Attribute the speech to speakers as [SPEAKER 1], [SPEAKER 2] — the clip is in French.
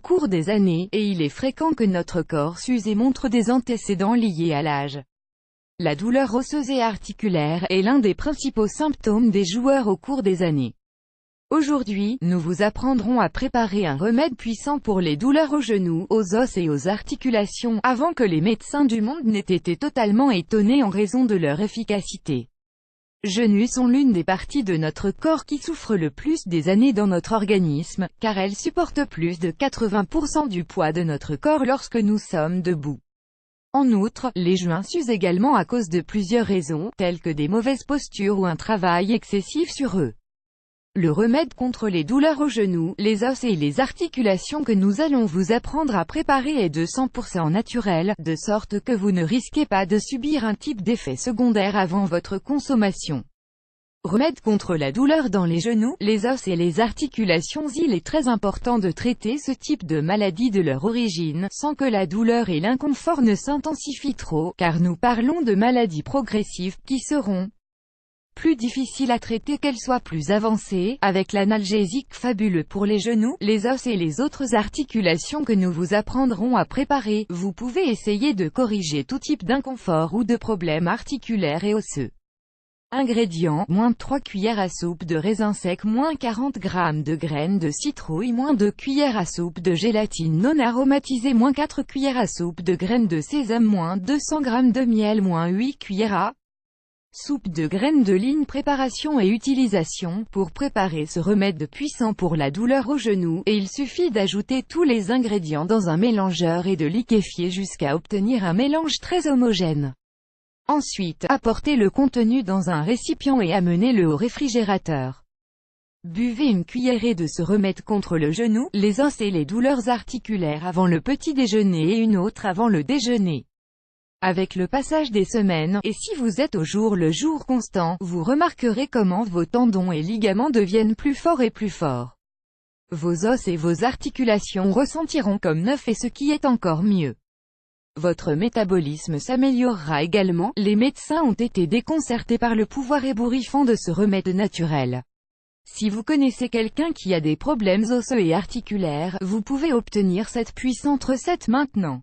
[SPEAKER 1] cours des années, et il est fréquent que notre corps s'use et montre des antécédents liés à l'âge. La douleur osseuse et articulaire est l'un des principaux symptômes des joueurs au cours des années. Aujourd'hui, nous vous apprendrons à préparer un remède puissant pour les douleurs aux genoux, aux os et aux articulations, avant que les médecins du monde n'aient été totalement étonnés en raison de leur efficacité. Genoux sont l'une des parties de notre corps qui souffre le plus des années dans notre organisme, car elles supportent plus de 80% du poids de notre corps lorsque nous sommes debout. En outre, les joints s'usent également à cause de plusieurs raisons, telles que des mauvaises postures ou un travail excessif sur eux. Le remède contre les douleurs aux genoux, les os et les articulations que nous allons vous apprendre à préparer est de 100% naturel, de sorte que vous ne risquez pas de subir un type d'effet secondaire avant votre consommation. Remède contre la douleur dans les genoux, les os et les articulations. Il est très important de traiter ce type de maladie de leur origine, sans que la douleur et l'inconfort ne s'intensifient trop, car nous parlons de maladies progressives, qui seront plus difficiles à traiter qu'elles soient plus avancées. Avec l'analgésique fabuleux pour les genoux, les os et les autres articulations que nous vous apprendrons à préparer, vous pouvez essayer de corriger tout type d'inconfort ou de problèmes articulaires et osseux. Ingrédients, moins 3 cuillères à soupe de raisins secs, moins 40 g de graines de citrouille, moins 2 cuillères à soupe de gélatine non aromatisée, moins 4 cuillères à soupe de graines de sésame, moins 200 g de miel, moins 8 cuillères à soupe de graines de ligne. Préparation et utilisation. Pour préparer ce remède puissant pour la douleur au genou, il suffit d'ajouter tous les ingrédients dans un mélangeur et de liquéfier jusqu'à obtenir un mélange très homogène. Ensuite, apportez le contenu dans un récipient et amenez-le au réfrigérateur. Buvez une cuillerée de ce remède contre le genou, les os et les douleurs articulaires avant le petit déjeuner et une autre avant le déjeuner. Avec le passage des semaines, et si vous êtes au jour le jour constant, vous remarquerez comment vos tendons et ligaments deviennent plus forts et plus forts. Vos os et vos articulations ressentiront comme neufs et ce qui est encore mieux. Votre métabolisme s'améliorera également. Les médecins ont été déconcertés par le pouvoir ébouriffant de ce remède naturel. Si vous connaissez quelqu'un qui a des problèmes osseux et articulaires, vous pouvez obtenir cette puissante recette maintenant.